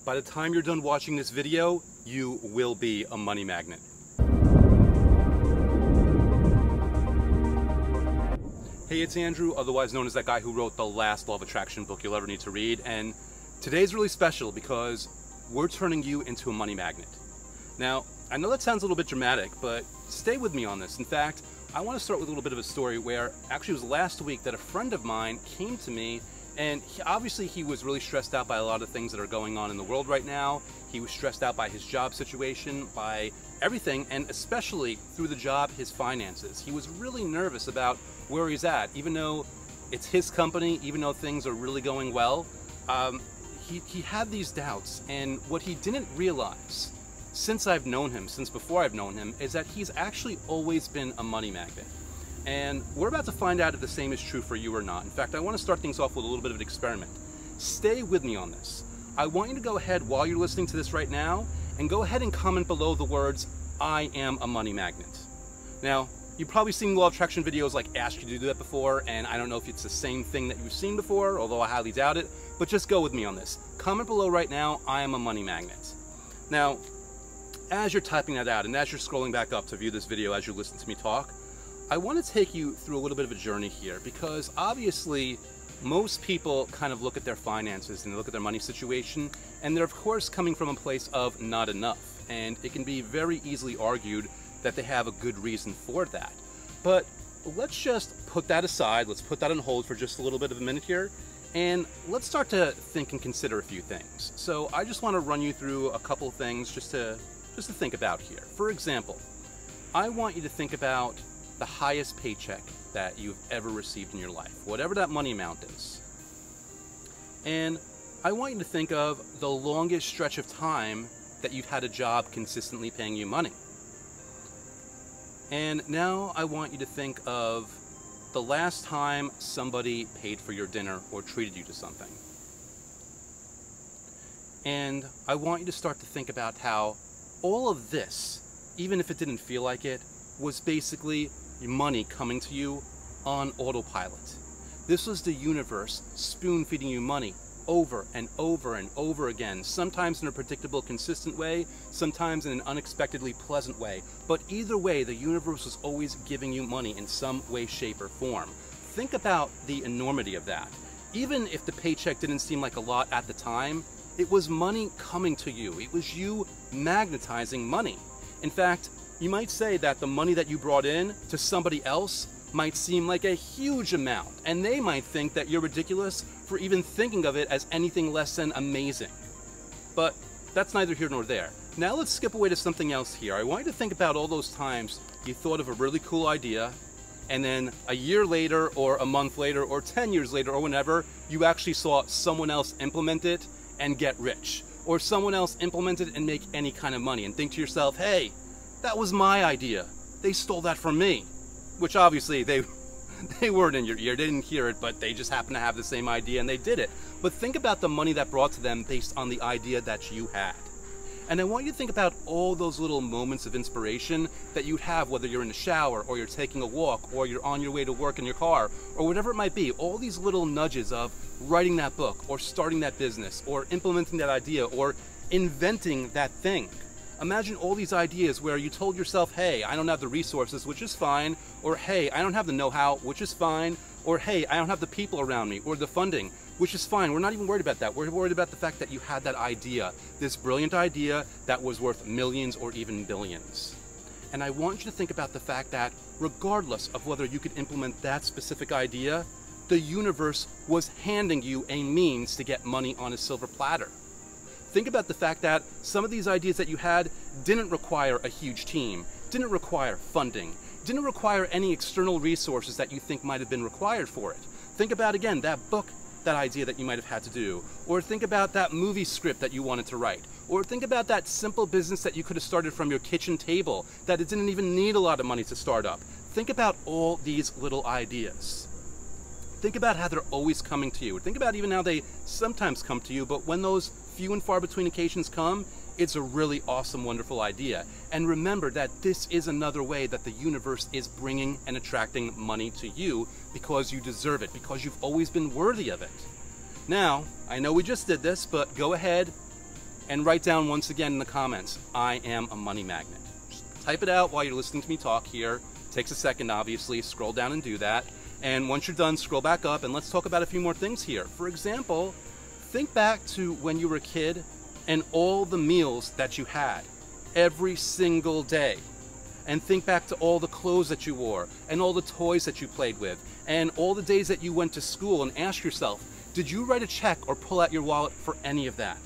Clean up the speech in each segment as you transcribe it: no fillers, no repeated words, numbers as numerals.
By the time you're done watching this video, you will be a money magnet. Hey, it's Andrew, otherwise known as that guy who wrote the last Law of Attraction book you'll ever need to read, and today's really special because we're turning you into a money magnet. Now, I know that sounds a little bit dramatic, but stay with me on this. In fact, I want to start with a little bit of a story where actually it was last week that a friend of mine came to me, and obviously he was really stressed out by a lot of things that are going on in the world right now. He was stressed out by his job situation, by everything, and especially through the job, his finances. He was really nervous about where he's at, even though it's his company, even though things are really going well. He had these doubts, and what he didn't realize since I've known him, since before I've known him, is that he's actually always been a money magnet. And we're about to find out if the same is true for you or not. In fact, I want to start things off with a little bit of an experiment. Stay with me on this. I want you to go ahead while you're listening to this right now and go ahead and comment below the words, "I am a money magnet." Now, you've probably seen Law of Attraction videos like ask you to do that before, and I don't know if it's the same thing that you've seen before, although I highly doubt it, but just go with me on this. Comment below right now, "I am a money magnet." Now, as you're typing that out and as you're scrolling back up to view this video as you listen to me talk, I want to take you through a little bit of a journey here, because obviously most people kind of look at their finances and they look at their money situation, and they're of course coming from a place of not enough, and it can be very easily argued that they have a good reason for that. But let's just put that aside, let's put that on hold for just a little bit of a minute here, and let's start to think and consider a few things. So I just want to run you through a couple things just to think about here. For example, I want you to think about the highest paycheck that you've ever received in your life, whatever that money amount is. And I want you to think of the longest stretch of time that you've had a job consistently paying you money. And now I want you to think of the last time somebody paid for your dinner or treated you to something. And I want you to start to think about how all of this, even if it didn't feel like it, was basically money coming to you on autopilot. This was the universe spoon-feeding you money over and over and over again, sometimes in a predictable, consistent way, sometimes in an unexpectedly pleasant way. But either way, the universe was always giving you money in some way, shape, or form. Think about the enormity of that. Even if the paycheck didn't seem like a lot at the time, it was money coming to you. It was you magnetizing money. In fact, you might say that the money that you brought in to somebody else might seem like a huge amount, and they might think that you're ridiculous for even thinking of it as anything less than amazing. But that's neither here nor there. Now let's skip away to something else here. I want you to think about all those times you thought of a really cool idea, and then a year later, or a month later, or 10 years later, or whenever, you actually saw someone else implement it and get rich, or someone else implement it and make any kind of money, and think to yourself, hey, that was my idea. They stole that from me. Which obviously they weren't in your ear, they didn't hear it, but they just happened to have the same idea and they did it. But think about the money that brought to them based on the idea that you had. And I want you to think about all those little moments of inspiration that you'd have, whether you're in the shower, or you're taking a walk, or you're on your way to work in your car, or whatever it might be. All these little nudges of writing that book, or starting that business, or implementing that idea, or inventing that thing. Imagine all these ideas where you told yourself, hey, I don't have the resources, which is fine, or hey, I don't have the know-how, which is fine, or hey, I don't have the people around me, or the funding, which is fine. We're not even worried about that. We're worried about the fact that you had that idea, this brilliant idea that was worth millions or even billions. And I want you to think about the fact that regardless of whether you could implement that specific idea, the universe was handing you a means to get money on a silver platter. Think about the fact that some of these ideas that you had didn't require a huge team, didn't require funding, didn't require any external resources that you think might have been required for it. Think about, again, that book, that idea that you might have had to do, or think about that movie script that you wanted to write, or think about that simple business that you could have started from your kitchen table, that it didn't even need a lot of money to start up. Think about all these little ideas. Think about how they're always coming to you. Think about even how they sometimes come to you, but when those few and far between occasions come, it's a really awesome, wonderful idea. And remember that this is another way that the universe is bringing and attracting money to you because you deserve it, because you've always been worthy of it. Now, I know we just did this, but go ahead and write down once again in the comments, I am a money magnet. Just type it out while you're listening to me talk here. Takes a second, obviously. Scroll down and do that. And once you're done, scroll back up and let's talk about a few more things here. For example, think back to when you were a kid and all the meals that you had every single day. And think back to all the clothes that you wore and all the toys that you played with and all the days that you went to school, and ask yourself, did you write a check or pull out your wallet for any of that?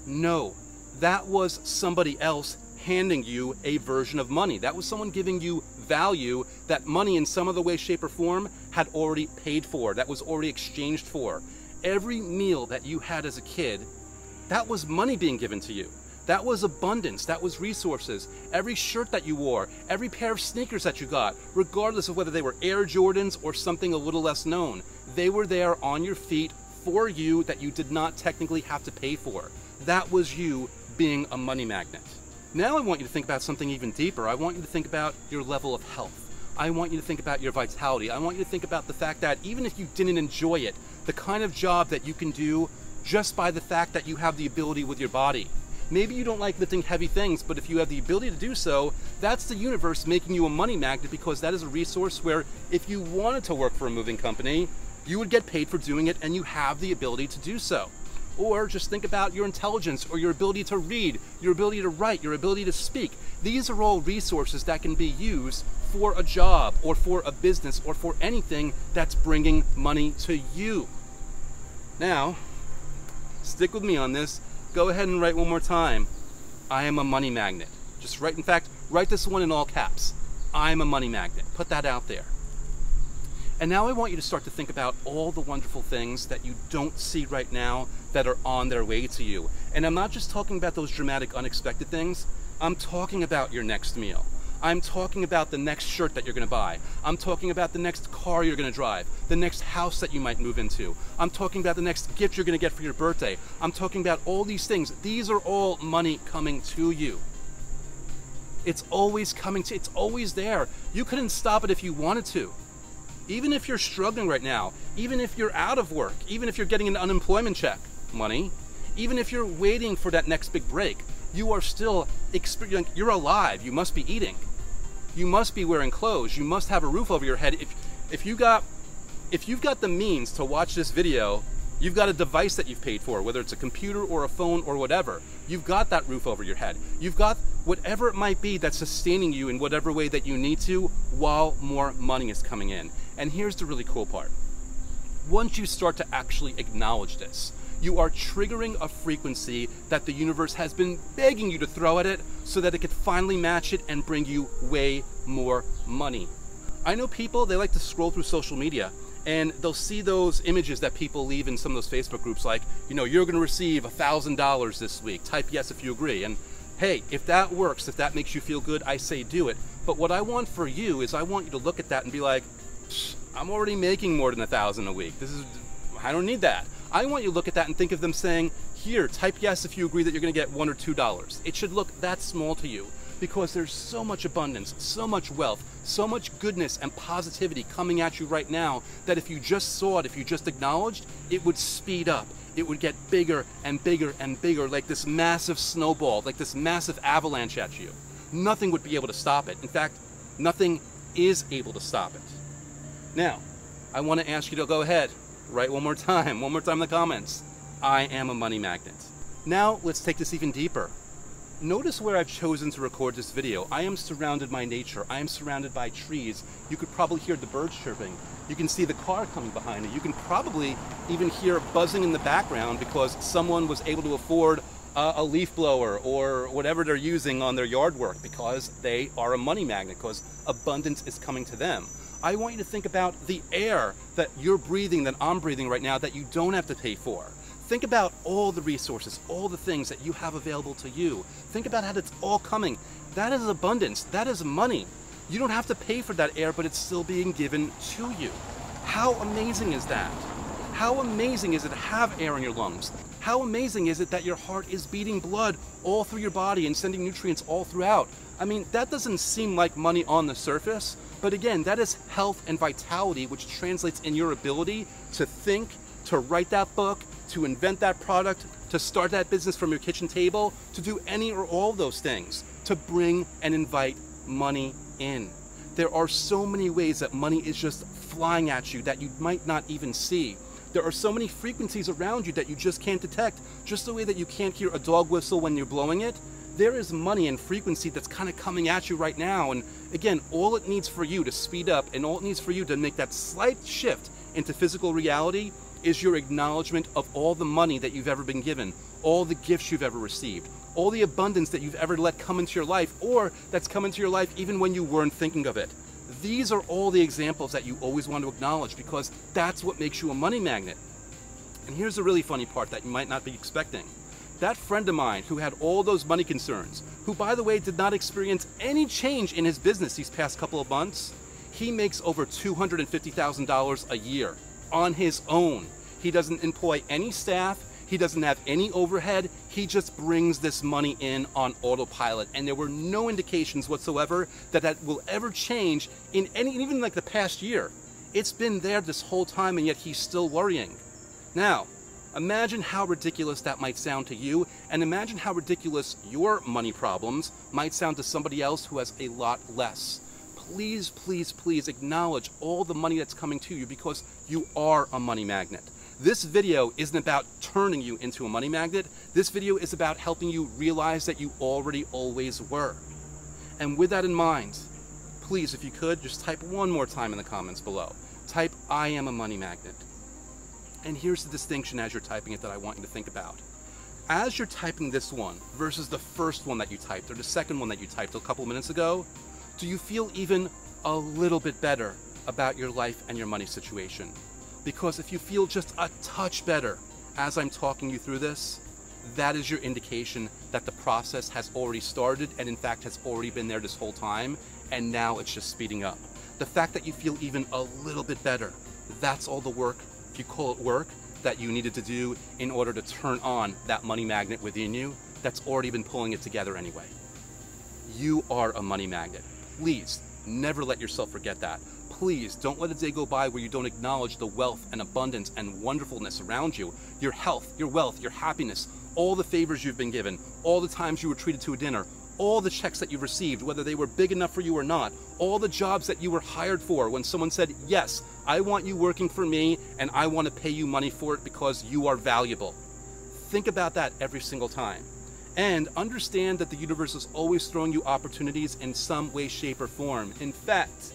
No, that was somebody else handing you a version of money. That was someone giving you value that money in some other way, shape, or form had already paid for, that was already exchanged for. Every meal that you had as a kid, that was money being given to you. That was abundance, that was resources. Every shirt that you wore, every pair of sneakers that you got, regardless of whether they were Air Jordans or something a little less known, they were there on your feet for you that you did not technically have to pay for. That was you being a money magnet. Now I want you to think about something even deeper. I want you to think about your level of health. I want you to think about your vitality. I want you to think about the fact that even if you didn't enjoy it, the kind of job that you can do just by the fact that you have the ability with your body. Maybe you don't like lifting heavy things, but if you have the ability to do so, that's the universe making you a money magnet, because that is a resource where if you wanted to work for a moving company, you would get paid for doing it, and you have the ability to do so. Or just think about your intelligence or your ability to read, your ability to write, your ability to speak. These are all resources that can be used for a job or for a business or for anything that's bringing money to you. Now, stick with me on this. Go ahead and write one more time. I am a money magnet. Just write, in fact, write this one in all caps. I'm a money magnet. Put that out there. And now I want you to start to think about all the wonderful things that you don't see right now that are on their way to you. And I'm not just talking about those dramatic, unexpected things. I'm talking about your next meal. I'm talking about the next shirt that you're going to buy. I'm talking about the next car you're going to drive, the next house that you might move into. I'm talking about the next gift you're going to get for your birthday. I'm talking about all these things. These are all money coming to you. It's always coming to, it's always there. You couldn't stop it if you wanted to. Even if you're struggling right now, even if you're out of work, even if you're getting an unemployment check, money, even if you're waiting for that next big break, you are still, you're alive. You must be eating. You must be wearing clothes. You must have a roof over your head. If you've got the means to watch this video, you've got a device that you've paid for, whether it's a computer or a phone or whatever. You've got that roof over your head. You've got whatever it might be that's sustaining you in whatever way that you need to while more money is coming in. And here's the really cool part. Once you start to actually acknowledge this, you are triggering a frequency that the universe has been begging you to throw at it so that it could finally match it and bring you way more money. I know people, they like to scroll through social media and they'll see those images that people leave in some of those Facebook groups like, you know, you're gonna receive $1,000 this week. Type yes if you agree. And hey, if that works, if that makes you feel good, I say do it. But what I want for you is I want you to look at that and be like, I'm already making more than $1,000 a week. I don't need that. I want you to look at that and think of them saying, here, type yes if you agree that you're going to get $1 or $2. It should look that small to you because there's so much abundance, so much wealth, so much goodness and positivity coming at you right now that if you just saw it, if you just acknowledged, it would speed up. It would get bigger and bigger and bigger, like this massive snowball, like this massive avalanche at you. Nothing would be able to stop it. In fact, nothing is able to stop it. Now, I want to ask you to go ahead, write one more time in the comments. I am a money magnet. Now, let's take this even deeper. Notice where I've chosen to record this video. I am surrounded by nature. I am surrounded by trees. You could probably hear the birds chirping. You can see the car coming behind you. You can probably even hear buzzing in the background because someone was able to afford a leaf blower or whatever they're using on their yard work because they are a money magnet, because abundance is coming to them. I want you to think about the air that you're breathing, that I'm breathing right now, that you don't have to pay for. Think about all the resources, all the things that you have available to you. Think about how it's all coming. That is abundance. That is money. You don't have to pay for that air, but it's still being given to you. How amazing is that? How amazing is it to have air in your lungs? How amazing is it that your heart is beating blood all through your body and sending nutrients all throughout? I mean, that doesn't seem like money on the surface, but again, that is health and vitality, which translates in your ability to think, to write that book, to invent that product, to start that business from your kitchen table, to do any or all of those things, to bring and invite money in. There are so many ways that money is just flying at you that you might not even see. There are so many frequencies around you that you just can't detect, just the way that you can't hear a dog whistle when you're blowing it. There is money and frequency that's kind of coming at you right now. And again, all it needs for you to speed up and all it needs for you to make that slight shift into physical reality is your acknowledgement of all the money that you've ever been given, all the gifts you've ever received, all the abundance that you've ever let come into your life, or that's come into your life even when you weren't thinking of it. These are all the examples that you always want to acknowledge, because that's what makes you a money magnet. And here's the really funny part that you might not be expecting. That friend of mine who had all those money concerns, who by the way did not experience any change in his business these past couple of months, he makes over $250,000 a year on his own. He doesn't employ any staff. He doesn't have any overhead. He just brings this money in on autopilot. And there were no indications whatsoever that that will ever change in even like the past year. It's been there this whole time, and yet he's still worrying. Now, imagine how ridiculous that might sound to you, and imagine how ridiculous your money problems might sound to somebody else who has a lot less. Please, please, please acknowledge all the money that's coming to you, because you are a money magnet. This video isn't about turning you into a money magnet. This video is about helping you realize that you already always were. And with that in mind, please, if you could, just type one more time in the comments below. Type, I am a money magnet. And here's the distinction as you're typing it that I want you to think about. As you're typing this one versus the first one that you typed, or the second one that you typed a couple minutes ago, do you feel even a little bit better about your life and your money situation? Because if you feel just a touch better as I'm talking you through this, that is your indication that the process has already started and in fact has already been there this whole time, and now it's just speeding up. The fact that you feel even a little bit better, that's all the work, if you call it work, that you needed to do in order to turn on that money magnet within you that's already been pulling it together anyway. You are a money magnet. Please never let yourself forget that. Please don't let a day go by where you don't acknowledge the wealth and abundance and wonderfulness around you, your health, your wealth, your happiness, all the favors you've been given, all the times you were treated to a dinner, all the checks that you've received, whether they were big enough for you or not, all the jobs that you were hired for when someone said, yes, I want you working for me and I want to pay you money for it because you are valuable. Think about that every single time. And understand that the universe is always throwing you opportunities in some way, shape, or form. In fact,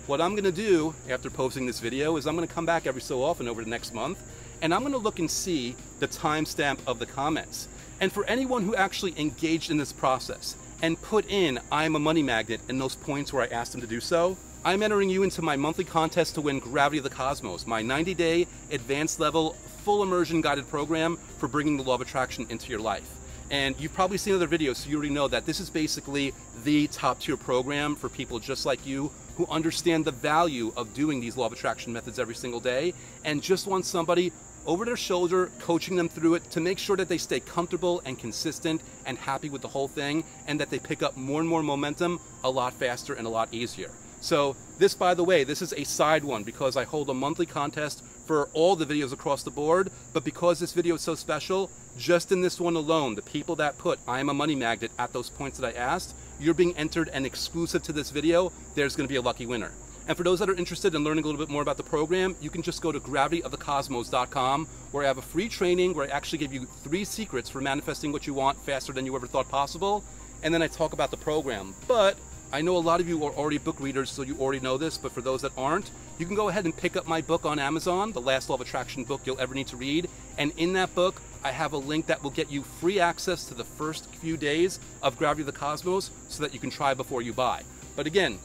what I'm going to do after posting this video is I'm going to come back every so often over the next month, and I'm going to look and see the timestamp of the comments. And for anyone who actually engaged in this process and put in I'm a money magnet in those points where I asked them to do so, I'm entering you into my monthly contest to win Gravity of the Cosmos, my 90-day advanced level full immersion guided program for bringing the law of attraction into your life. And you've probably seen other videos, so you already know that this is basically the top tier program for people just like you who understand the value of doing these law of attraction methods every single day and just want somebody over their shoulder coaching them through it to make sure that they stay comfortable and consistent and happy with the whole thing, and that they pick up more and more momentum a lot faster and a lot easier. So this, by the way, this is a side one because I hold a monthly contest for all the videos across the board, but because this video is so special, just in this one alone, the people that put I am a money magnet at those points that I asked, you're being entered, and exclusive to this video, there's going to be a lucky winner. And for those that are interested in learning a little bit more about the program, you can just go to gravityofthecosmos.com, where I have a free training where I actually give you 3 secrets for manifesting what you want faster than you ever thought possible, and then I talk about the program. But I know a lot of you are already book readers, so you already know this, but for those that aren't, you can go ahead and pick up my book on Amazon, the last law of attraction book you'll ever need to read, and in that book, I have a link that will get you free access to the first few days of Gravity of the Cosmos so that you can try before you buy. But again,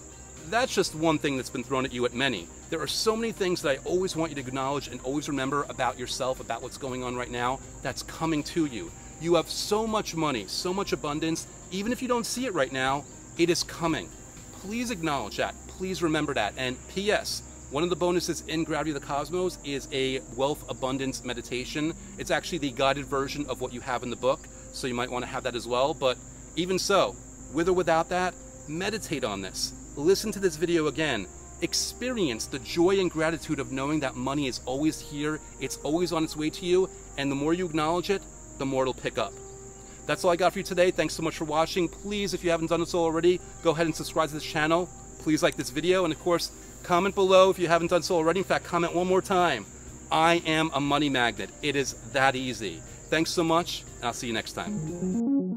that's just one thing that's been thrown at you at many. There are so many things that I always want you to acknowledge and always remember about yourself, about what's going on right now, that's coming to you. You have so much money, so much abundance, even if you don't see it right now, it is coming. Please acknowledge that. Please remember that. And P.S., one of the bonuses in Gravity of the Cosmos is a wealth abundance meditation. It's actually the guided version of what you have in the book, so you might want to have that as well. But even so, with or without that, meditate on this. Listen to this video again. Experience the joy and gratitude of knowing that money is always here, it's always on its way to you, and the more you acknowledge it, the more it'll pick up. That's all I got for you today. Thanks so much for watching. Please, if you haven't done so already, go ahead and subscribe to this channel. Please like this video, and of course, comment below if you haven't done so already. In fact, comment one more time. I am a money magnet. It is that easy. Thanks so much, and I'll see you next time.